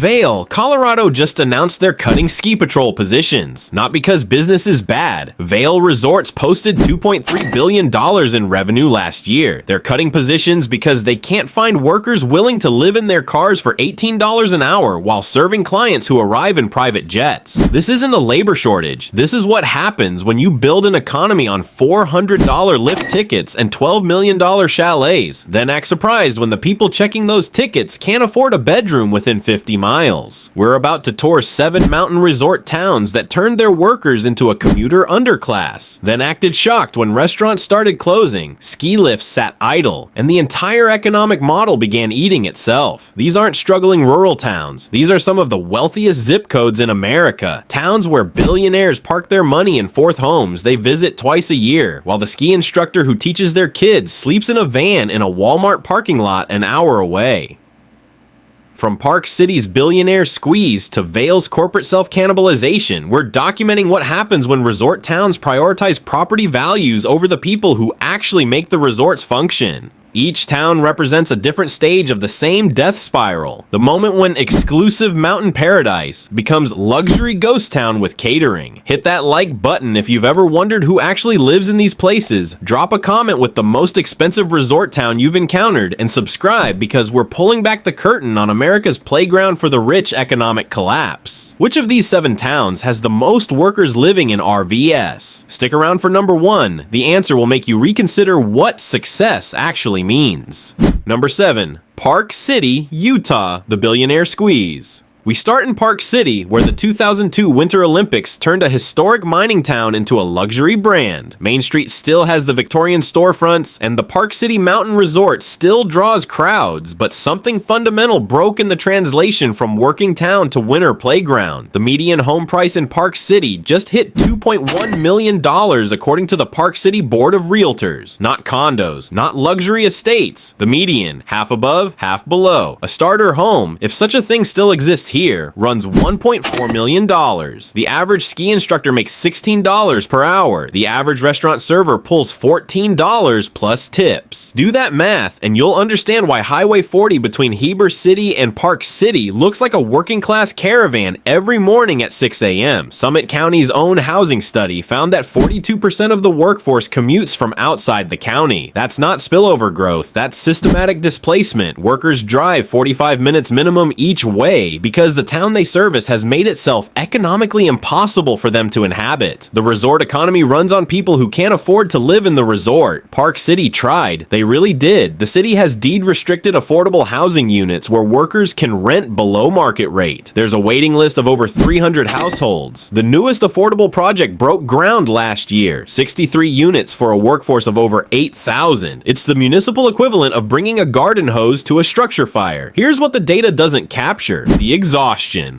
Vail, Colorado just announced they're cutting ski patrol positions. Not because business is bad. Vail Resorts posted $2.3 billion in revenue last year. They're cutting positions because they can't find workers willing to live in their cars for $18 an hour while serving clients who arrive in private jets. This isn't a labor shortage. This is what happens when you build an economy on $400 lift tickets and $12 million chalets. Then act surprised when the people checking those tickets can't afford a bedroom within 50 miles. We're about to tour 7 mountain resort towns that turned their workers into a commuter underclass, then acted shocked when restaurants started closing, ski lifts sat idle, and the entire economic model began eating itself. These aren't struggling rural towns. These are some of the wealthiest zip codes in America. Towns where billionaires park their money in fourth homes they visit twice a year, while the ski instructor who teaches their kids sleeps in a van in a Walmart parking lot an hour away. From Park City's billionaire squeeze to Vail's corporate self-cannibalization, we're documenting what happens when resort towns prioritize property values over the people who actually make the resorts function. Each town represents a different stage of the same death spiral. The moment when exclusive mountain paradise becomes luxury ghost town with catering. Hit that like button if you've ever wondered who actually lives in these places. Drop a comment with the most expensive resort town you've encountered, and subscribe because we're pulling back the curtain on America's playground for the rich economic collapse. Which of these 7 towns has the most workers living in RVS? Stick around for number 1. The answer will make you reconsider what success actually means. Number 7. Park City, Utah, the billionaire squeeze. We start in Park City, where the 2002 Winter Olympics turned a historic mining town into a luxury brand. Main Street still has the Victorian storefronts, and the Park City Mountain Resort still draws crowds, but something fundamental broke in the translation from working town to winter playground. The median home price in Park City just hit $2.1 million according to the Park City Board of Realtors. Not condos, not luxury estates. The median, half above, half below. A starter home, if such a thing still exists here, runs $1.4 million. The average ski instructor makes $16 per hour. The average restaurant server pulls $14 plus tips. Do that math and you'll understand why Highway 40 between Heber City and Park City looks like a working class caravan every morning at 6 a.m. Summit County's own housing study found that 42% of the workforce commutes from outside the county. That's not spillover growth, that's systematic displacement. Workers drive 45 minutes minimum each way because the town they service has made itself economically impossible for them to inhabit. The resort economy runs on people who can't afford to live in the resort. Park City tried. They really did. The city has deed-restricted affordable housing units where workers can rent below market rate. There's a waiting list of over 300 households. The newest affordable project broke ground last year. 63 units for a workforce of over 8,000. It's the municipal equivalent of bringing a garden hose to a structure fire. Here's what the data doesn't capture. The exhaustion.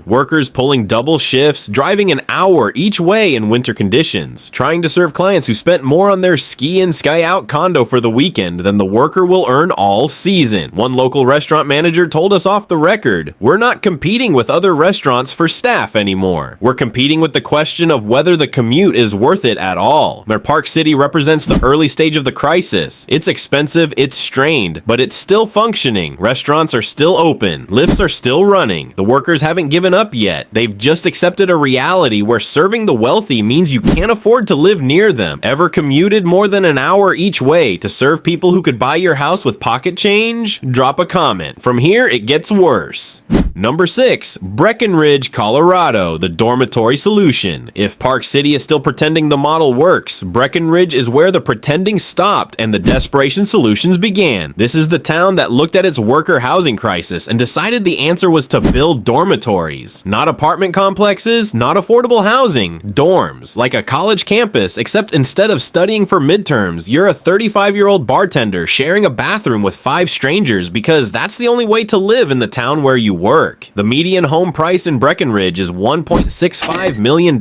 Workers pulling double shifts, driving an hour each way in winter conditions, trying to serve clients who spent more on their ski in sky out condo for the weekend than the worker will earn all season. One local restaurant manager told us off the record, "We're not competing with other restaurants for staff anymore. We're competing with the question of whether the commute is worth it at all." Where Park City represents the early stage of the crisis. It's expensive, it's strained, but it's still functioning. Restaurants are still open. Lifts are still running. The workers haven't given up yet. They've just accepted a reality where serving the wealthy means you can't afford to live near them. Ever commuted more than an hour each way to serve people who could buy your house with pocket change? Drop a comment. From here, it gets worse. Number 6, Breckenridge, Colorado, the dormitory solution. If Park City is still pretending the model works, Breckenridge is where the pretending stopped and the desperation solutions began. This is the town that looked at its worker housing crisis and decided the answer was to build dormitories. Not apartment complexes, not affordable housing, dorms, like a college campus, except instead of studying for midterms, you're a 35-year-old bartender sharing a bathroom with 5 strangers because that's the only way to live in the town where you work. The median home price in Breckenridge is $1.65 million,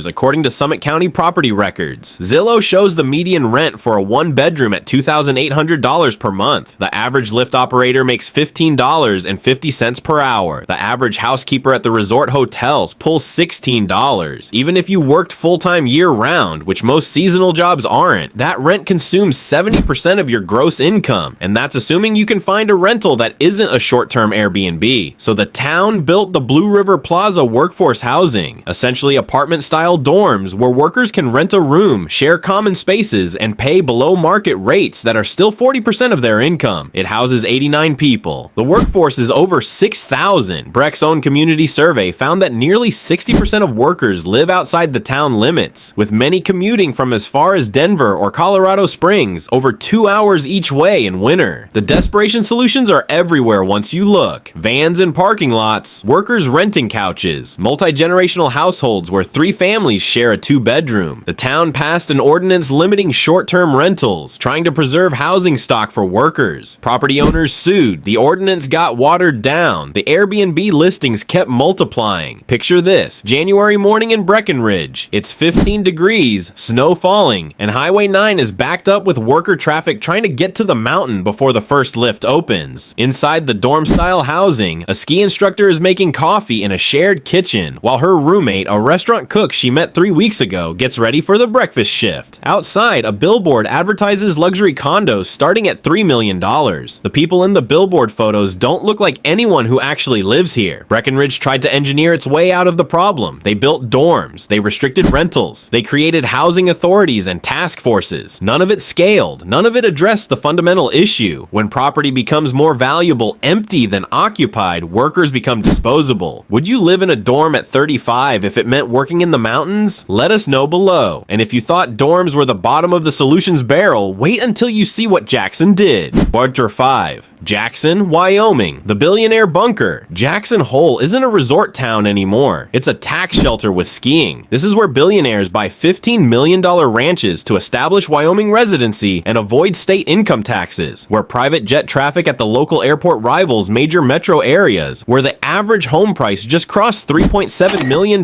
according to Summit County property records. Zillow shows the median rent for a 1-bedroom at $2,800 per month. The average Lyft operator makes $15.50 per hour. The average housekeeper at the resort hotels pulls $16. Even if you worked full-time year-round, which most seasonal jobs aren't, that rent consumes 70% of your gross income, and that's assuming you can find a rental that isn't a short-term Airbnb. So the town built the Blue River Plaza workforce housing, essentially apartment-style dorms where workers can rent a room, share common spaces, and pay below-market rates that are still 40% of their income. It houses 89 people. The workforce is over 6,000. Breck's own community survey found that nearly 60% of workers live outside the town limits, with many commuting from as far as Denver or Colorado Springs, over 2 hours each way in winter. The desperation solutions are everywhere once you look. Vans in parking lots, workers renting couches, multi-generational households where 3 families share a 2-bedroom. The town passed an ordinance limiting short-term rentals, trying to preserve housing stock for workers. Property owners sued. The ordinance got watered down. The Airbnb listings kept multiplying. Picture this: January morning in Breckenridge. It's 15 degrees, snow falling, and Highway 9 is backed up with worker traffic trying to get to the mountain before the first lift opens. Inside the dorm-style housing, a ski instructor is making coffee in a shared kitchen, while her roommate, a restaurant cook she met 3 weeks ago, gets ready for the breakfast shift. Outside, a billboard advertises luxury condos starting at $3 million. The people in the billboard photos don't look like anyone who actually lives here. Breckenridge tried to engineer its way out of the problem. They built dorms, they restricted rentals, they created housing authorities and task forces. None of it scaled. None of it addressed the fundamental issue. When property becomes more valuable empty than occupied, workers become disposable. Would you live in a dorm at 35 if it meant working in the mountains? Let us know below. And if you thought dorms were the bottom of the solutions barrel, wait until you see what Jackson did. Barter 5. Jackson, Wyoming. The billionaire bunker. Jackson Hole isn't a resort town anymore. It's a tax shelter with skiing. This is where billionaires buy $15 million ranches to establish Wyoming residency and avoid state income taxes, where private jet traffic at the local airport rivals major metro areas, where the average home price just crossed $3.7 million,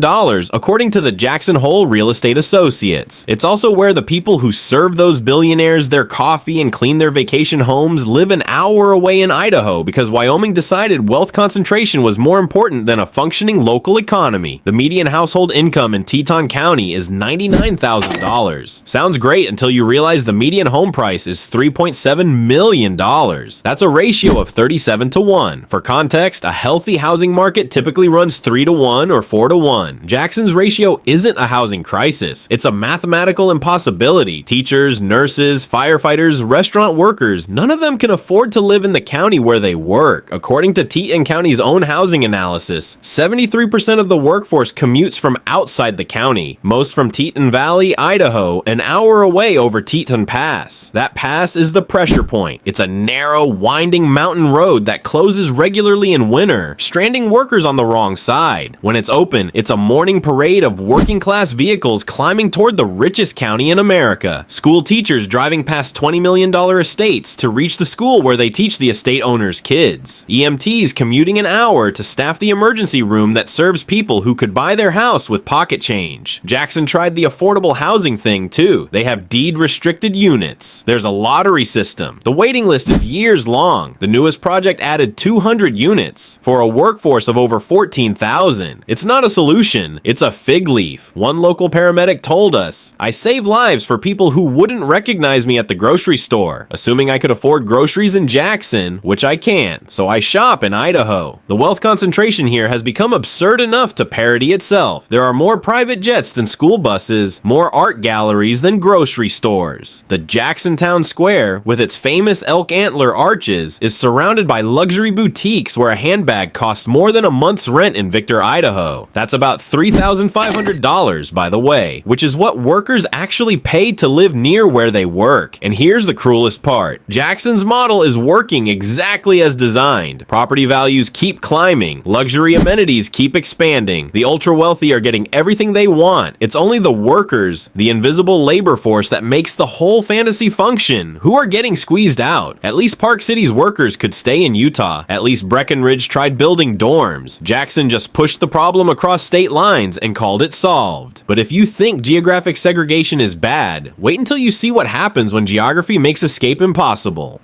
according to the Jackson Hole Real Estate Associates. It's also where the people who serve those billionaires their coffee and clean their vacation homes live an hour away in Idaho because Wyoming decided wealth concentration was more important than a functioning local economy. The median household income in Teton County is $99,000. Sounds great until you realize the median home price is $3.7 million. That's a ratio of 37 to 1. For context, a healthy housing market typically runs 3 to 1 or 4 to 1. Jackson's ratio isn't a housing crisis. It's a mathematical impossibility. Teachers, nurses, firefighters, restaurant workers, none of them can afford to live in the county where they work. According to Teton County's own housing analysis, 73% of the workforce commutes from outside the county, most from Teton Valley, Idaho, an hour away over Teton Pass. That pass is the pressure point. It's a narrow, winding mountain road that closes regularly in winter, stranding workers on the wrong side. When it's open, it's a morning parade of working-class vehicles climbing toward the richest county in America. School teachers driving past $20 million estates to reach the school where they teach the estate owner's kids. EMTs commuting an hour to staff the emergency room that serves people who could buy their house with pocket change. Jackson tried the affordable housing thing too. They have deed-restricted units. There's a lottery system. The waiting list is years long. The newest project added 200 units for a workforce of over 14,000. It's not a solution, it's a fig leaf. One local paramedic told us, "I save lives for people who wouldn't recognize me at the grocery store, assuming I could afford groceries in Jackson, which I can't, so I shop in Idaho." The wealth concentration here has become absurd enough to parody itself. There are more private jets than school buses, more art galleries than grocery stores. The Jackson Town Square, with its famous elk antler arches, is surrounded by luxury boutiques where a handbag costs more than a month's rent in Victor, Idaho. That's about $3,500, by the way, which is what workers actually pay to live near where they work. And here's the cruelest part. Jackson's model is working exactly as designed. Property values keep climbing. Luxury amenities keep expanding. The ultra-wealthy are getting everything they want. It's only the workers, the invisible labor force that makes the whole fantasy function, who are getting squeezed out. At least Park City's workers could stay in Utah. At least Breckenridge tried building dorms. Jackson just pushed the problem across state lines and called it solved. But if you think geographic segregation is bad, wait until you see what happens when geography makes escape impossible.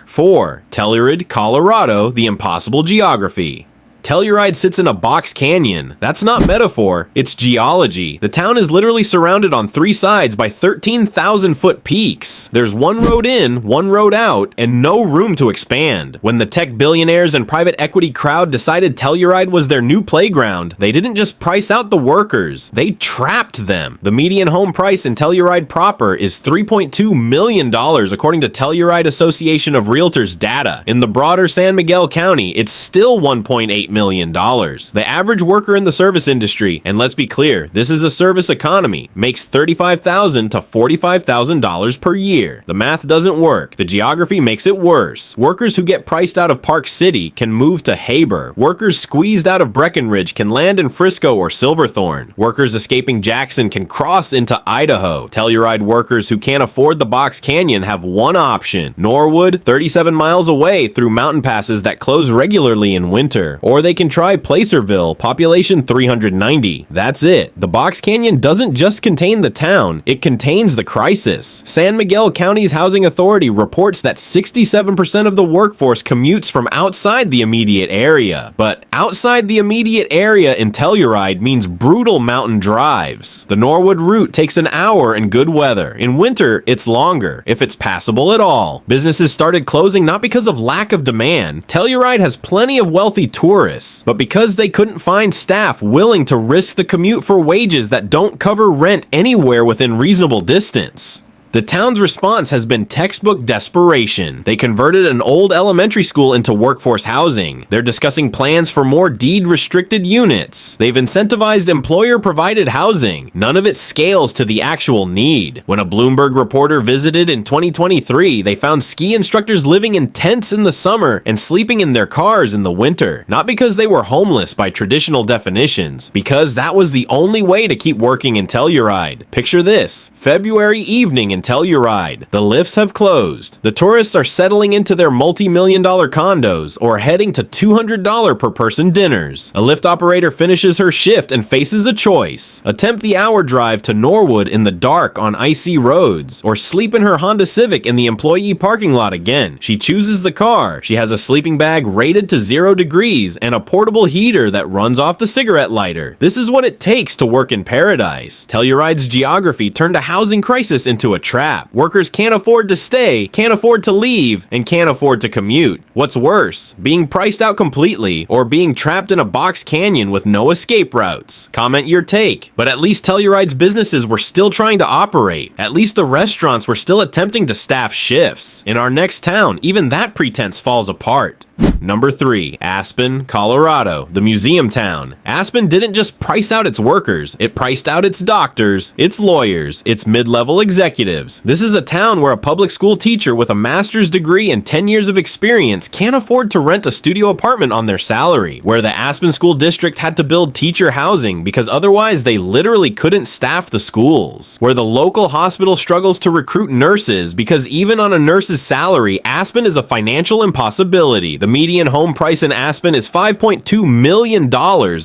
4. Telluride, Colorado, the impossible geography. Telluride sits in a box canyon. That's not metaphor, it's geology. The town is literally surrounded on 3 sides by 13,000-foot peaks. There's one road in, one road out, and no room to expand. When the tech billionaires and private equity crowd decided Telluride was their new playground, they didn't just price out the workers, they trapped them. The median home price in Telluride proper is $3.2 million according to Telluride Association of Realtors data. In the broader San Miguel County, it's still $1.8 million. The average worker in the service industry, and let's be clear, this is a service economy, makes $35,000 to $45,000 per year. The math doesn't work. The geography makes it worse. Workers who get priced out of Park City can move to Haber. Workers squeezed out of Breckenridge can land in Frisco or Silverthorne. Workers escaping Jackson can cross into Idaho. Telluride workers who can't afford the Box Canyon have one option: Norwood, 37 miles away through mountain passes that close regularly in winter. Or they can try Placerville, population 390. That's it. The Box Canyon doesn't just contain the town, it contains the crisis. San Miguel County's Housing Authority reports that 67% of the workforce commutes from outside the immediate area. But outside the immediate area in Telluride means brutal mountain drives. The Norwood route takes an hour in good weather. In winter, it's longer, if it's passable at all. Businesses started closing not because of lack of demand. Telluride has plenty of wealthy tourists, but because they couldn't find staff willing to risk the commute for wages that don't cover rent anywhere within reasonable distance. The town's response has been textbook desperation. They converted an old elementary school into workforce housing. They're discussing plans for more deed-restricted units. They've incentivized employer-provided housing. None of it scales to the actual need. When a Bloomberg reporter visited in 2023, they found ski instructors living in tents in the summer and sleeping in their cars in the winter. Not because they were homeless by traditional definitions, because that was the only way to keep working in Telluride. Picture this: February evening in Telluride. The lifts have closed. The tourists are settling into their multi-million-dollar condos or heading to $200 per person dinners. A lift operator finishes her shift and faces a choice: attempt the hour drive to Norwood in the dark on icy roads, or sleep in her Honda Civic in the employee parking lot again. She chooses the car. She has a sleeping bag rated to 0 degrees and a portable heater that runs off the cigarette lighter. This is what it takes to work in paradise. Telluride's geography turned a housing crisis into a trap. Workers can't afford to stay, can't afford to leave, and can't afford to commute. What's worse, being priced out completely or being trapped in a box canyon with no escape routes? Comment your take. But at least Telluride's businesses were still trying to operate. At least the restaurants were still attempting to staff shifts. In our next town, even that pretense falls apart. Number 3, Aspen, Colorado, the museum town. Aspen didn't just price out its workers, it priced out its doctors, its lawyers, its mid-level executives. This is a town where a public school teacher with a master's degree and 10 years of experience can't afford to rent a studio apartment on their salary, where the Aspen School District had to build teacher housing because otherwise they literally couldn't staff the schools, where the local hospital struggles to recruit nurses because even on a nurse's salary, Aspen is a financial impossibility. The median home price in Aspen is $5.2 million,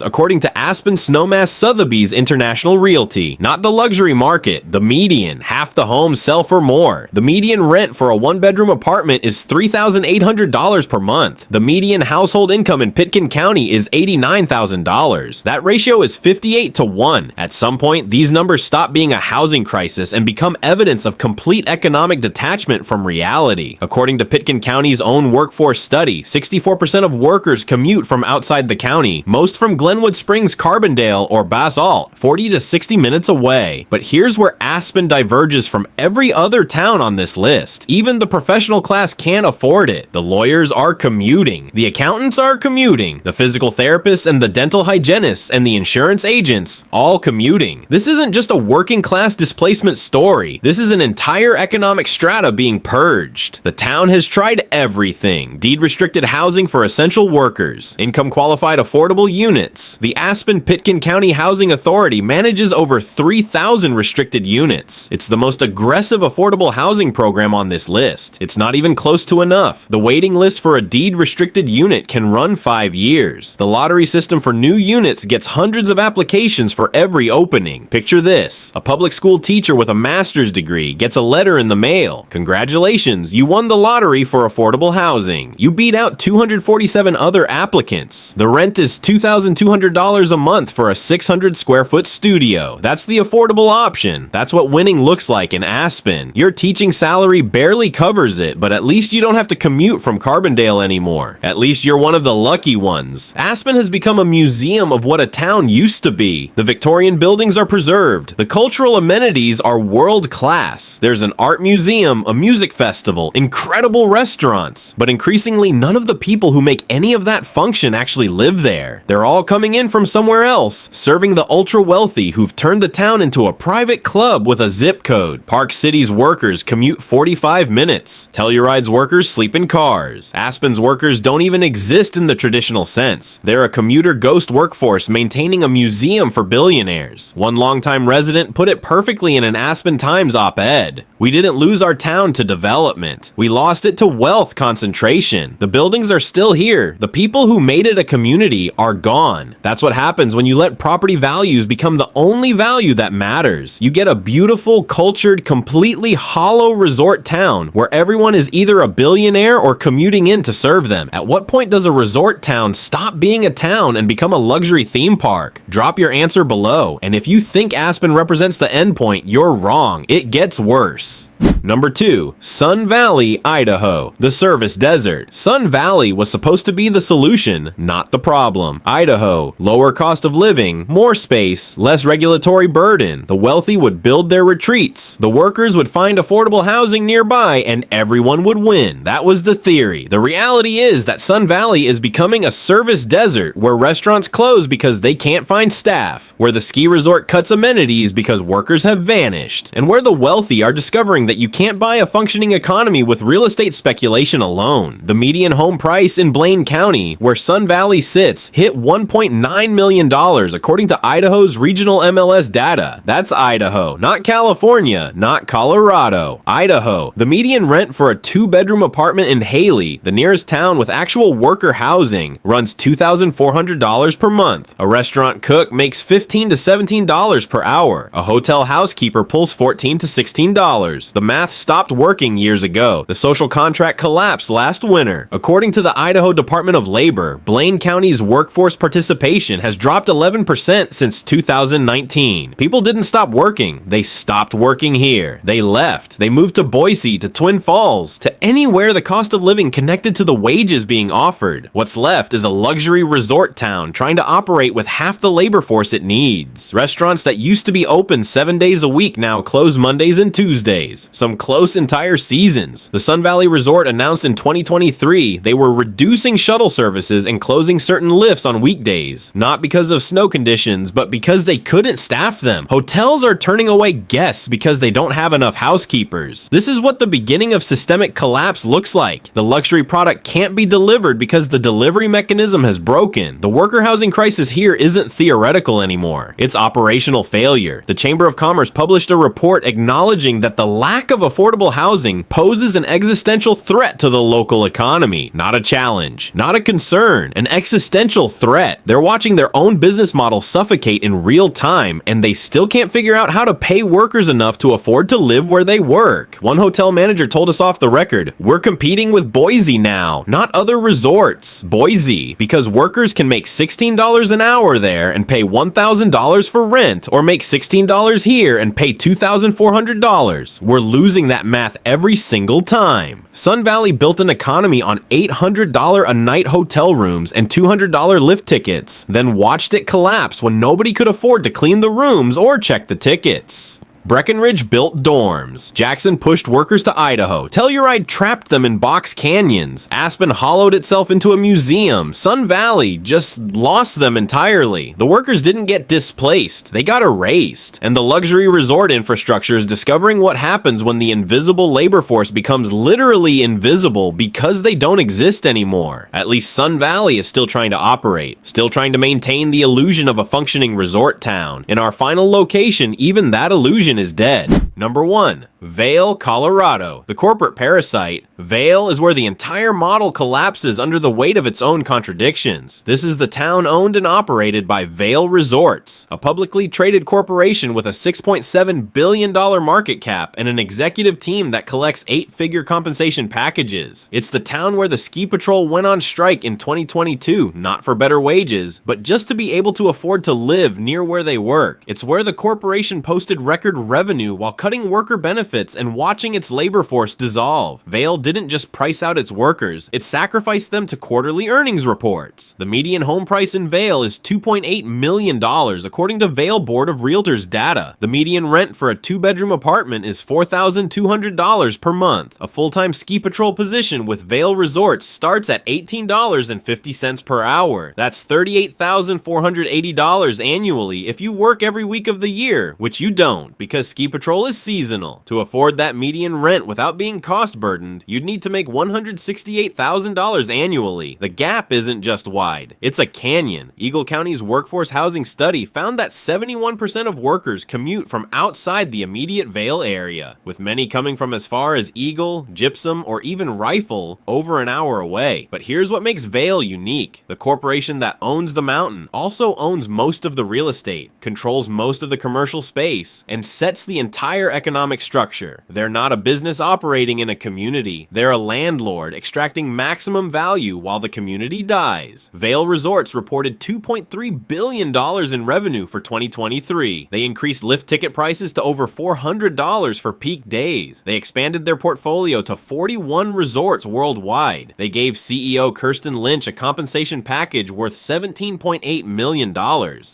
according to Aspen Snowmass Sotheby's International Realty. Not the luxury market, the median. Half the homes sell for more. The median rent for a one-bedroom apartment is $3,800 per month. The median household income in Pitkin County is $89,000. That ratio is 58 to 1. At some point, these numbers stop being a housing crisis and become evidence of complete economic detachment from reality. According to Pitkin County's own workforce study, 64% of workers commute from outside the county, most from Glenwood Springs, Carbondale, or Basalt, 40 to 60 minutes away. But here's where Aspen diverges from every other town on this list. Even the professional class can't afford it. The lawyers are commuting. The accountants are commuting. The physical therapists and the dental hygienists and the insurance agents, all commuting. This isn't just a working class displacement story. This is an entire economic strata being purged. The town has tried everything. Deed-restricted housing for essential workers, income-qualified affordable units. The Aspen-Pitkin County Housing Authority manages over 3,000 restricted units. It's the most aggressive aggressive affordable housing program on this list. It's not even close to enough. The waiting list for a deed-restricted unit can run 5 years. The lottery system for new units gets hundreds of applications for every opening. Picture this. A public school teacher with a master's degree gets a letter in the mail. Congratulations, you won the lottery for affordable housing. You beat out 247 other applicants. The rent is $2,200 a month for a 600 square foot studio. That's the affordable option. That's what winning looks like in Aspen. Your teaching salary barely covers it, but at least you don't have to commute from Carbondale anymore. At least you're one of the lucky ones. Aspen has become a museum of what a town used to be. The Victorian buildings are preserved. The cultural amenities are world class. There's an art museum, a music festival, incredible restaurants. But increasingly, none of the people who make any of that function actually live there. They're all coming in from somewhere else, serving the ultra wealthy who've turned the town into a private club with a zip code. Park City's workers commute 45 minutes. Telluride's workers sleep in cars. Aspen's workers don't even exist in the traditional sense. They're a commuter ghost workforce maintaining a museum for billionaires. One longtime resident put it perfectly in an Aspen Times op-ed. We didn't lose our town to development. We lost it to wealth concentration. The buildings are still here. The people who made it a community are gone. That's what happens when you let property values become the only value that matters. You get a beautiful, cultured, completely hollow resort town where everyone is either a billionaire or commuting in to serve them. At what point does a resort town stop being a town and become a luxury theme park? Drop your answer below. And if you think Aspen represents the endpoint, you're wrong. It gets worse. Number 2, Sun Valley, Idaho, the service desert. Sun Valley was supposed to be the solution, not the problem. Idaho, lower cost of living, more space, less regulatory burden. The wealthy would build their retreats. The workers would find affordable housing nearby and everyone would win. That was the theory. The reality is that Sun Valley is becoming a service desert where restaurants close because they can't find staff, where the ski resort cuts amenities because workers have vanished, and where the wealthy are discovering that you can't buy a functioning economy with real estate speculation alone. The median home price in Blaine County, where Sun Valley sits, hit $1.9 million according to Idaho's regional MLS data. That's Idaho, not California, not Colorado. Idaho. The median rent for a 2-bedroom apartment in Haley, the nearest town with actual worker housing, runs $2,400 per month. A restaurant cook makes $15 to $17 per hour. A hotel housekeeper pulls $14 to $16. The math stopped working years ago. The social contract collapsed last winter. According to the Idaho Department of Labor, Blaine County's workforce participation has dropped 11% since 2019. People didn't stop working. They stopped working here. They left. They moved to Boise, to Twin Falls, to anywhere the cost of living connected to the wages being offered. What's left is a luxury resort town trying to operate with half the labor force it needs. Restaurants that used to be open 7 days a week now close Mondays and Tuesdays. Some close entire seasons. The Sun Valley Resort announced in 2023 they were reducing shuttle services and closing certain lifts on weekdays, not because of snow conditions, but because they couldn't staff them. Hotels are turning away guests because they don't have enough housekeepers. This is what the beginning of systemic collapse looks like. The luxury product can't be delivered because the delivery mechanism has broken. The worker housing crisis here isn't theoretical anymore. It's operational failure. The Chamber of Commerce published a report acknowledging that the lack of affordable housing poses an existential threat to the local economy. Not a challenge, not a concern, an existential threat. They're watching their own business model suffocate in real time, and they still can't figure out how to pay workers enough to afford to live where they work. One hotel manager told us off the record, "We're competing with Boise now, not other resorts. Boise, because workers can make $16 an hour there and pay $1,000 for rent, or make $16 here and pay $2,400. We're losing that math every single time." Sun Valley built an economy on $800 a night hotel rooms and $200 lift tickets, then watched it collapse when nobody could afford to clean the rooms or check the tickets. Breckenridge built dorms. Jackson pushed workers to Idaho. Telluride trapped them in box canyons. Aspen hollowed itself into a museum. Sun Valley just lost them entirely. The workers didn't get displaced. They got erased. And the luxury resort infrastructure is discovering what happens when the invisible labor force becomes literally invisible because they don't exist anymore. At least Sun Valley is still trying to operate, still trying to maintain the illusion of a functioning resort town. In our final location, even that illusion is dead. Number 1. Vail, Colorado. The corporate parasite, Vail, is where the entire model collapses under the weight of its own contradictions. This is the town owned and operated by Vail Resorts, a publicly traded corporation with a $6.7 billion market cap and an executive team that collects 8-figure compensation packages. It's the town where the ski patrol went on strike in 2022, not for better wages, but just to be able to afford to live near where they work. It's where the corporation posted record revenue while cutting worker benefits and watching its labor force dissolve. Vail didn't just price out its workers, it sacrificed them to quarterly earnings reports. The median home price in Vail is $2.8 million, according to Vail Board of Realtors data. The median rent for a 2-bedroom apartment is $4,200 per month. A full-time ski patrol position with Vail Resorts starts at $18.50 per hour. That's $38,480 annually if you work every week of the year, which you don't, because ski patrol is seasonal. To afford that median rent without being cost burdened, you'd need to make $168,000 annually. The gap isn't just wide, it's a canyon. Eagle County's workforce housing study found that 71% of workers commute from outside the immediate Vail area, with many coming from as far as Eagle, Gypsum, or even Rifle, over an hour away. But here's what makes Vail unique. The corporation that owns the mountain also owns most of the real estate, controls most of the commercial space, and sets the entire economic structure. They're not a business operating in a community. They're a landlord extracting maximum value while the community dies. Vail Resorts reported $2.3 billion in revenue for 2023. They increased lift ticket prices to over $400 for peak days. They expanded their portfolio to 41 resorts worldwide. They gave CEO Kirsten Lynch a compensation package worth $17.8 million.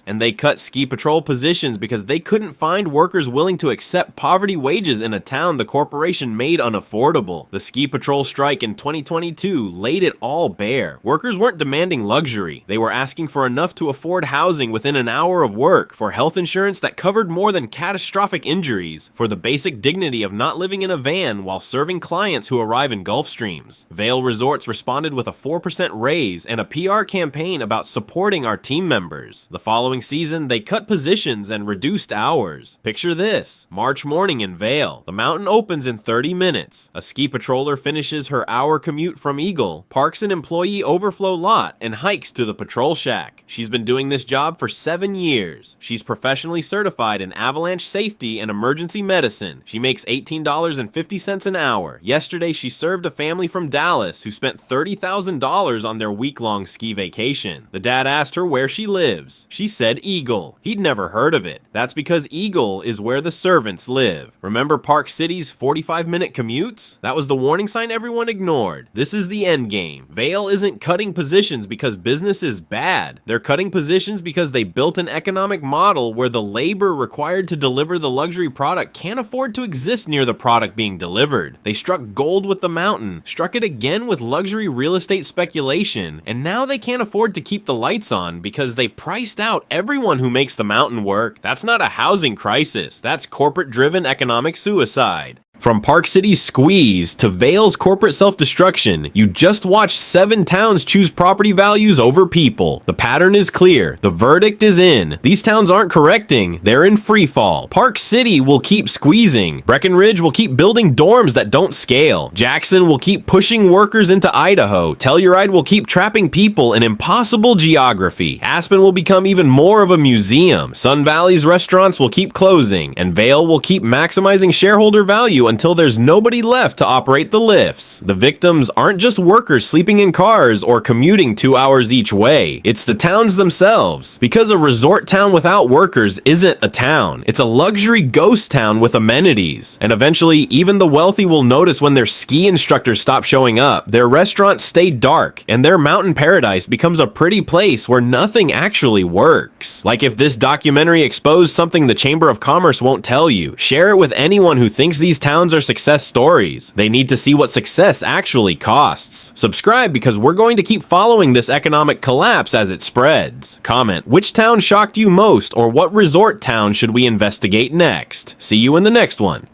And they cut ski patrol positions because they couldn't find workers willing to accept poverty wages in a town the corporation made unaffordable. The ski patrol strike in 2022 laid it all bare. Workers weren't demanding luxury. They were asking for enough to afford housing within an hour of work, for health insurance that covered more than catastrophic injuries, for the basic dignity of not living in a van while serving clients who arrive in Gulf Streams. Vail Resorts responded with a 4% raise and a PR campaign about supporting our team members. The following season, they cut positions and reduced hours. Picture this: March morning in Vail. The mountain opens in 30 minutes. A ski patroller finishes her hour commute from Eagle, parks an employee overflow lot, and hikes to the patrol shack. She's been doing this job for 7 years. She's professionally certified in avalanche safety and emergency medicine. She makes $18.50 an hour. Yesterday, she served a family from Dallas who spent $30,000 on their week-long ski vacation. The dad asked her where she lives. She said Eagle. He'd never heard of it. That's because Eagle is where the servants live. Remember Park City's 45-minute commutes? That was the warning sign everyone ignored. This is the end game. Vail isn't cutting positions because business is bad. They're cutting positions because they built an economic model where the labor required to deliver the luxury product can't afford to exist near the product being delivered. They struck gold with the mountain, struck it again with luxury real estate speculation, and now they can't afford to keep the lights on because they priced out everyone who makes the mountain work. That's not a housing crisis. That's corporate-driven economic suicide. From Park City's squeeze to Vail's corporate self-destruction, you just watched 7 towns choose property values over people. The pattern is clear. The verdict is in. These towns aren't correcting. They're in free fall. Park City will keep squeezing. Breckenridge will keep building dorms that don't scale. Jackson will keep pushing workers into Idaho. Telluride will keep trapping people in impossible geography. Aspen will become even more of a museum. Sun Valley's restaurants will keep closing. And Vail will keep maximizing shareholder value until there's nobody left to operate the lifts. The victims aren't just workers sleeping in cars or commuting 2 hours each way. It's the towns themselves. Because a resort town without workers isn't a town. It's a luxury ghost town with amenities. And eventually, even the wealthy will notice when their ski instructors stop showing up, their restaurants stay dark, and their mountain paradise becomes a pretty place where nothing actually works. Like if this documentary exposed something the Chamber of Commerce won't tell you, share it with anyone who thinks these towns are success stories. They need to see what success actually costs. Subscribe because we're going to keep following this economic collapse as it spreads. Comment which town shocked you most or what resort town should we investigate next. See you in the next one.